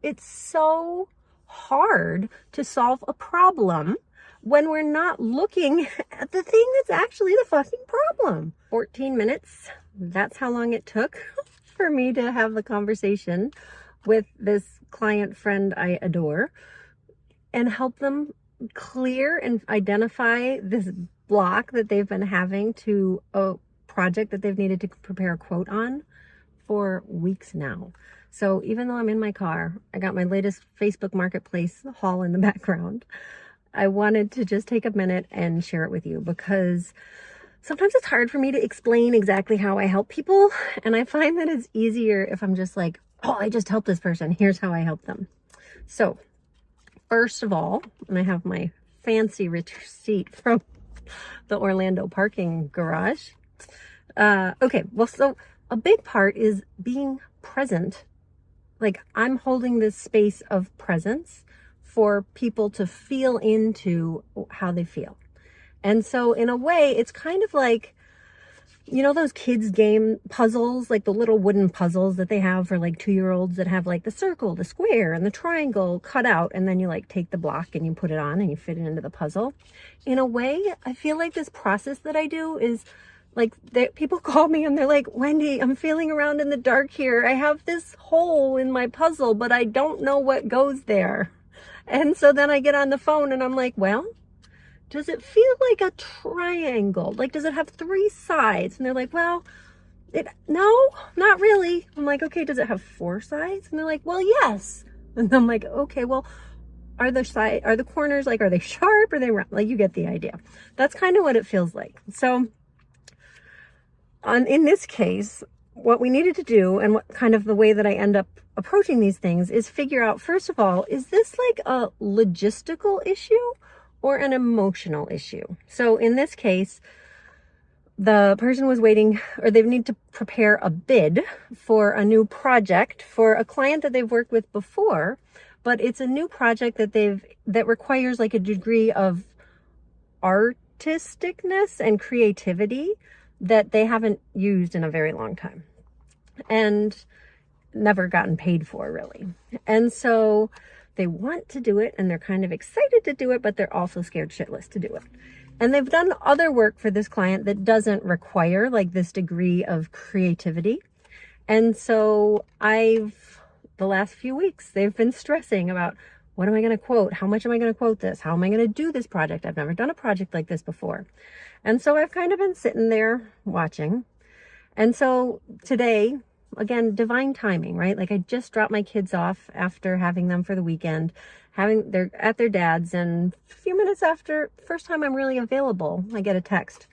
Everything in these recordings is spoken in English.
it's so hard to solve a problem when we're not looking at the thing that's actually the fucking problem. 14 minutes, that's how long it took for me to have the conversation with this client friend I adore and help them clear and identify this block that they've been having to a project that they've needed to prepare a quote on for weeks now. So even though I'm in my car, I got my latest Facebook Marketplace haul in the background. I wanted to just take a minute and share it with you because sometimes it's hard for me to explain exactly how I help people. And I find that it's easier if I'm just like, oh, I just helped this person. Here's how I help them. So first of all, and I have my fancy receipt from the Orlando parking garage. Okay, well, so a big part is being present. Like I'm holding this space of presence for people to feel into how they feel. And so in a way, it's kind of like, you know, those kids game puzzles, like the little wooden puzzles that they have for like 2-year-olds that have like the circle, the square, and the triangle cut out. And then you like take the block and you put it on and you fit it into the puzzle. In a way, I feel like this process that I do is like people call me and they're like, Wendy, I'm feeling around in the dark here. I have this hole in my puzzle, but I don't know what goes there. And so then I get on the phone and I'm like, well, does it feel like a triangle? Like, does it have 3 sides? And they're like, well, no, not really. I'm like, okay, does it have 4 sides? And they're like, well, yes. And I'm like, okay, well, are the corners, like, are they sharp? Are they round? Like, you get the idea. That's kind of what it feels like. So in this case, what we needed to do and what kind of the way that I end up approaching these things is figure out, first of all, is this like a logistical issue or an emotional issue? So in this case, the person was waiting, or they need to prepare a bid for a new project for a client that they've worked with before, but it's a new project that requires like a degree of artisticness and creativity that they haven't used in a very long time and never gotten paid for, really. And so they want to do it and they're kind of excited to do it, but they're also scared shitless to do it. And they've done other work for this client that doesn't require like this degree of creativity. And so the last few weeks, they've been stressing about, what am I going to quote? How much am I going to quote this? How am I going to do this project? I've never done a project like this before. And so I've kind of been sitting there watching. And so today, again, divine timing, right? Like I just dropped my kids off after having them for the weekend, they're at their dad's, and a few minutes after, first time I'm really available, I get a text.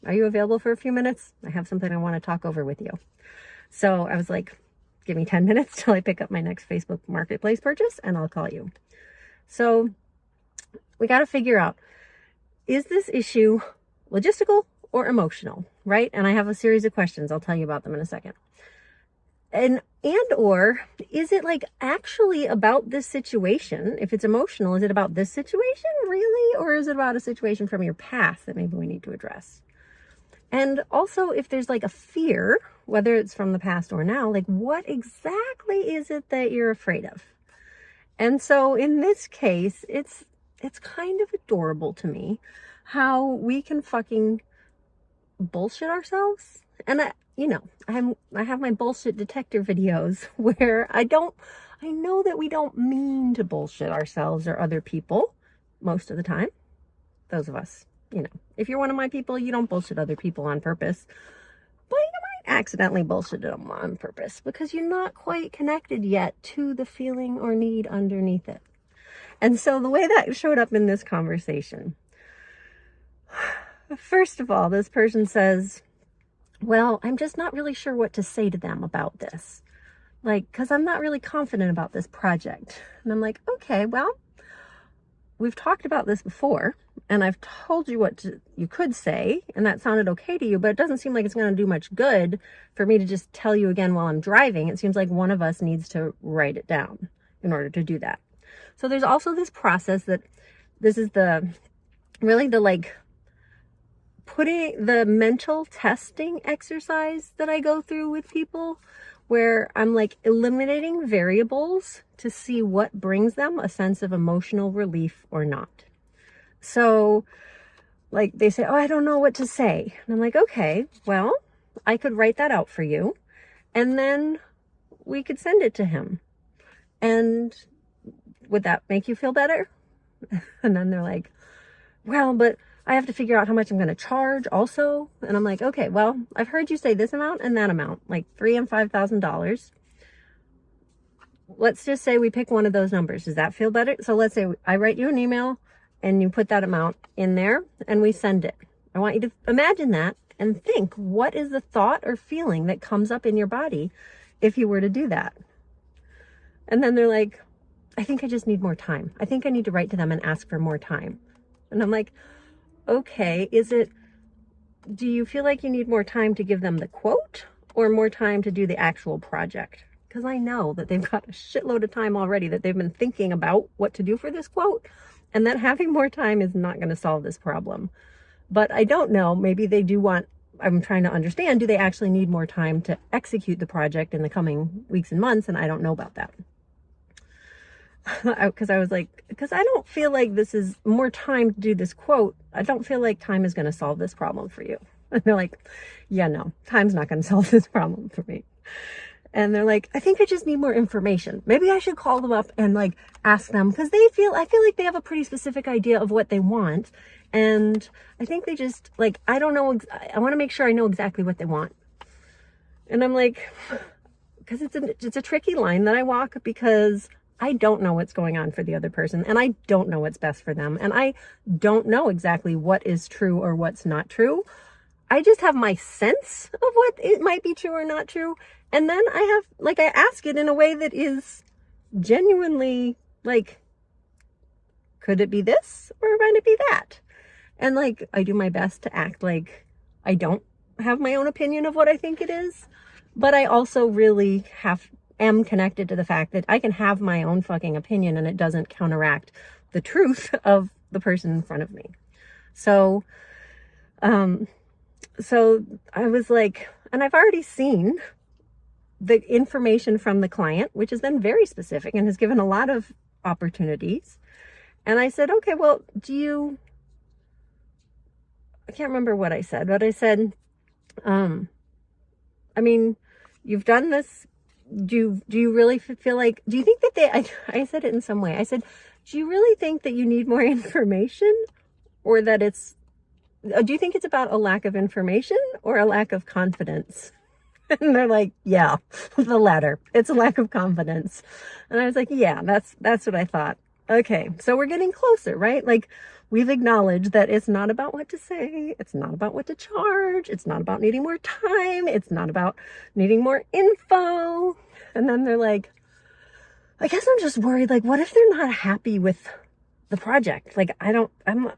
Are you available for a few minutes? I have something I want to talk over with you. So I was like, give me 10 minutes till I pick up my next Facebook Marketplace purchase and I'll call you. So we got to figure out, is this issue logistical or emotional, right? And I have a series of questions. I'll tell you about them in a second. Or is it like actually about this situation? If it's emotional, is it about this situation really? Or is it about a situation from your past that maybe we need to address? And also if there's like a fear, whether it's from the past or now, like what exactly is it that you're afraid of? And so in this case, it's kind of adorable to me how we can fucking bullshit ourselves. And I have my bullshit detector videos where I know that we don't mean to bullshit ourselves or other people most of the time. Those of us, if you're one of my people, you don't bullshit other people on purpose, but you might accidentally bullshit them on purpose because you're not quite connected yet to the feeling or need underneath it. And so the way that showed up in this conversation, first of all, this person says, well, I'm just not really sure what to say to them about this. Like, because I'm not really confident about this project. And I'm like, okay, well, we've talked about this before, and I've told you what you could say, and that sounded okay to you, but it doesn't seem like it's going to do much good for me to just tell you again while I'm driving. It seems like one of us needs to write it down in order to do that. So there's also this process that this is putting the mental testing exercise that I go through with people where I'm like eliminating variables to see what brings them a sense of emotional relief or not. So like they say, oh, I don't know what to say. And I'm like, okay, well, I could write that out for you and then we could send it to him. And would that make you feel better? And then they're like, well, but I have to figure out how much I'm going to charge also. And I'm like, okay, well, I've heard you say this amount and that amount, like $3,000 and $5,000. Let's just say we pick one of those numbers. Does that feel better? So let's say I write you an email and you put that amount in there and we send it. I want you to imagine that and think, what is the thought or feeling that comes up in your body if you were to do that? And then they're like, I think I just need more time. I think I need to write to them and ask for more time. And I'm like, okay, do you feel like you need more time to give them the quote or more time to do the actual project? Because I know that they've got a shitload of time already that they've been thinking about what to do for this quote, and that having more time is not going to solve this problem. But I don't know, maybe they do I'm trying to understand, do they actually need more time to execute the project in the coming weeks and months? And I don't know about that. Because I was like, because I don't feel like this is more time to do this quote. I don't feel like time is going to solve this problem for you. And they're like, yeah, no, time's not going to solve this problem for me. And they're like, I think I just need more information. Maybe I should call them up and like ask them, because I feel like they have a pretty specific idea of what they want. And I think they just like, I don't know. I want to make sure I know exactly what they want. And I'm like, because it's a tricky line that I walk, because I don't know what's going on for the other person, and I don't know what's best for them, and I don't know exactly what is true or what's not true. I just have my sense of what it might be true or not true, and then I ask it in a way that is genuinely like, could it be this or might it be that? And like, I do my best to act like I don't have my own opinion of what I think it is, but I also really am connected to the fact that I can have my own fucking opinion and it doesn't counteract the truth of the person in front of me. So I was like, and I've already seen the information from the client, which has been very specific and has given a lot of opportunities. And I said, okay, well, I can't remember what I said, but I said, I mean, you've done this. Do you really feel like, do you think that I said it in some way. I said, do you really think that you need more information, or that do you think it's about a lack of information or a lack of confidence? And they're like, yeah, the latter. It's a lack of confidence. And I was like, yeah, that's what I thought. Okay. So we're getting closer, right? Like, we've acknowledged that it's not about what to say. It's not about what to charge. It's not about needing more time. It's not about needing more info. And then they're like, I guess I'm just worried. Like, what if they're not happy with the project? Like, I'm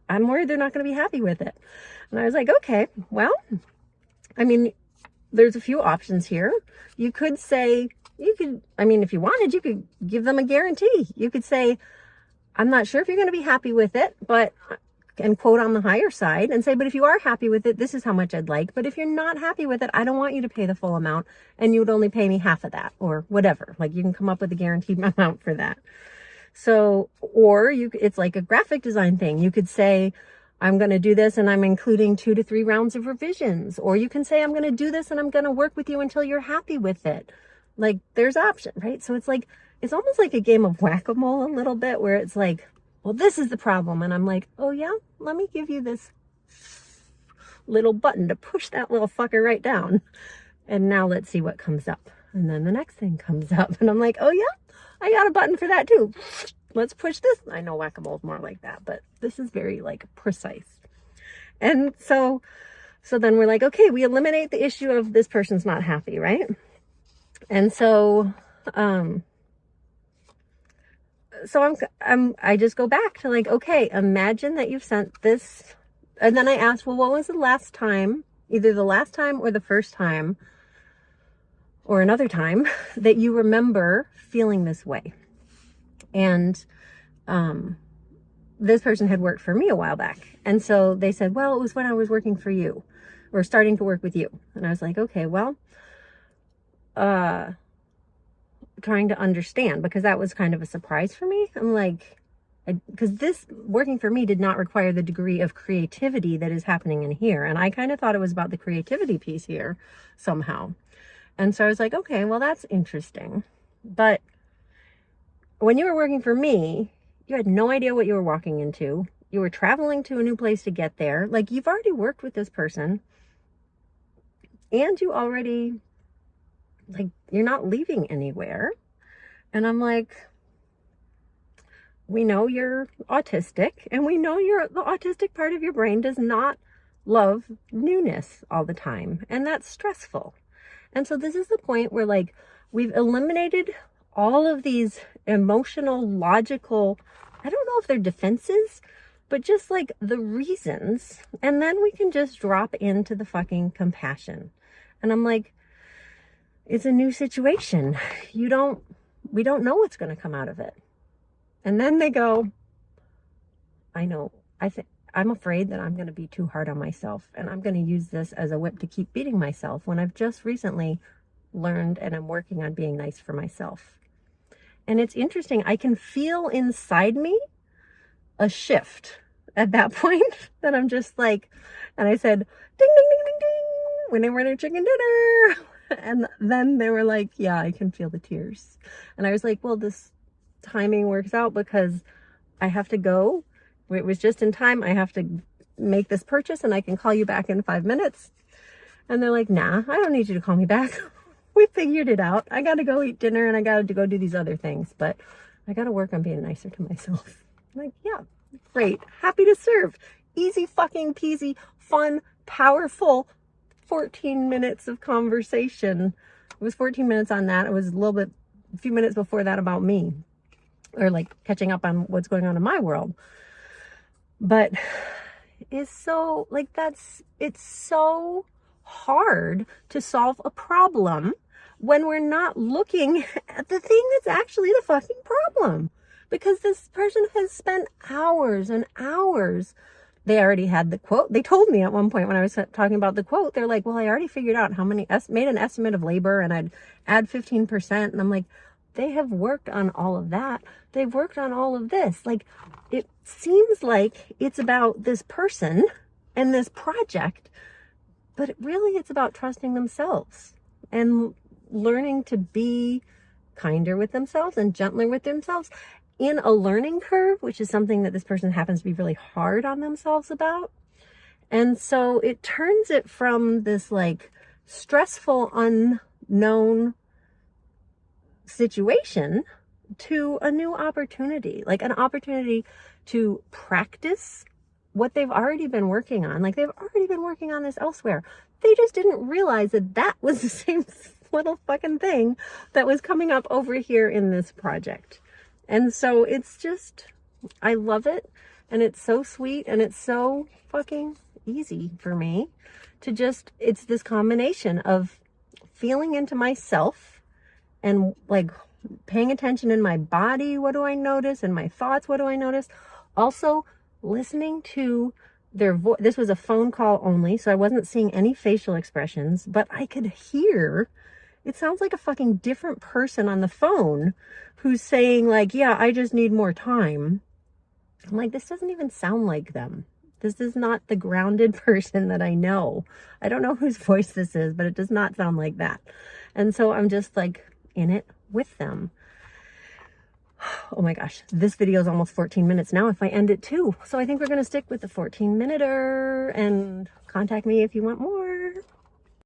worried they're not going to be happy with it. And I was like, okay, well, I mean, there's a few options here. You could say, if you wanted, you could give them a guarantee. You could say, I'm not sure if you're going to be happy with it, and quote on the higher side and say, but if you are happy with it, this is how much I'd like. But if you're not happy with it, I don't want you to pay the full amount, and you would only pay me half of that, or whatever. Like, you can come up with a guaranteed amount for that. So, or it's like a graphic design thing. You could say, I'm going to do this and I'm including 2 to 3 rounds of revisions. Or you can say, I'm going to do this and I'm going to work with you until you're happy with it. Like, there's option, right? So it's like, it's almost like a game of whack-a-mole a little bit, where it's like, well, this is the problem. And I'm like, oh yeah, let me give you this little button to push that little fucker right down. And now let's see what comes up. And then the next thing comes up and I'm like, oh yeah, I got a button for that too. Let's push this. I know whack-a-mole is more like that, but this is very like precise. And so then we're like, okay, we eliminate the issue of this person's not happy, right? And so, I just go back to like, okay, imagine that you've sent this. And then I asked, well, what was the last time, either the last time or the first time or another time, that you remember feeling this way? And this person had worked for me a while back. And so they said, well, it was when I was working for you, or starting to work with you. And I was like, okay, well, trying to understand, because that was kind of a surprise for me. I'm like, because this working for me did not require the degree of creativity that is happening in here. And I kind of thought it was about the creativity piece here somehow. And so I was like, okay, well, that's interesting. But when you were working for me, you had no idea what you were walking into. You were traveling to a new place to get there. Like, you've already worked with this person, and you already, like, you're not leaving anywhere. And I'm like, we know you're autistic, and we know the autistic part of your brain does not love newness all the time, and that's stressful. And so this is the point where, like, we've eliminated all of these emotional, logical, I don't know if they're defenses, but just like the reasons. And then we can just drop into the fucking compassion. And I'm like, it's a new situation. We don't know what's going to come out of it. And then they go, I know, I'm afraid that I'm going to be too hard on myself, and I'm going to use this as a whip to keep beating myself, when I've just recently learned and I'm working on being nice for myself. And it's interesting. I can feel inside me a shift at that point that I'm just like, and I said, ding, ding, ding, ding, ding, when they were in chicken dinner. And then they were like, yeah, I can feel the tears. And I was like, well, this timing works out because I have to go. It was just in time. I have to make this purchase, and I can call you back in 5 minutes. And they're like, nah, I don't need you to call me back. We figured it out. I got to go eat dinner, and I got to go do these other things, but I got to work on being nicer to myself. I'm like, yeah, great. Happy to serve. Easy fucking peasy, fun, powerful 14 minutes of conversation. It was 14 minutes on that. It was a few minutes before that about me, or like catching up on what's going on in my world. But it's so, like, it's so hard to solve a problem when we're not looking at the thing that's actually the fucking problem. Because this person has spent hours and hours. They already had the quote. They told me at one point when I was talking about the quote, they're like, well, I already figured out how many, made an estimate of labor, and I'd add 15%. And I'm like, they have worked on all of that. They've worked on all of this. Like, it seems like it's about this person and this project, but really it's about trusting themselves and learning to be kinder with themselves and gentler with themselves in a learning curve, which is something that this person happens to be really hard on themselves about. And so it turns it from this like stressful, unknown situation to a new opportunity, like an opportunity to practice what they've already been working on. Like, they've already been working on this elsewhere. They just didn't realize that that was the same little fucking thing that was coming up over here in this project. And so it's just, I love it. And it's so sweet, and it's so fucking easy for me to just, it's this combination of feeling into myself and like paying attention in my body. What do I notice? And my thoughts, what do I notice? Also listening to their voice. This was a phone call only, so I wasn't seeing any facial expressions, but I could hear, it sounds like a fucking different person on the phone who's saying like, yeah, I just need more time. I'm like, this doesn't even sound like them. This is not the grounded person that I know. I don't know whose voice this is, but it does not sound like that. And so I'm just like in it with them. Oh my gosh, this video is almost 14 minutes now if I end it too. So I think we're going to stick with the 14-minuter, and contact me if you want more.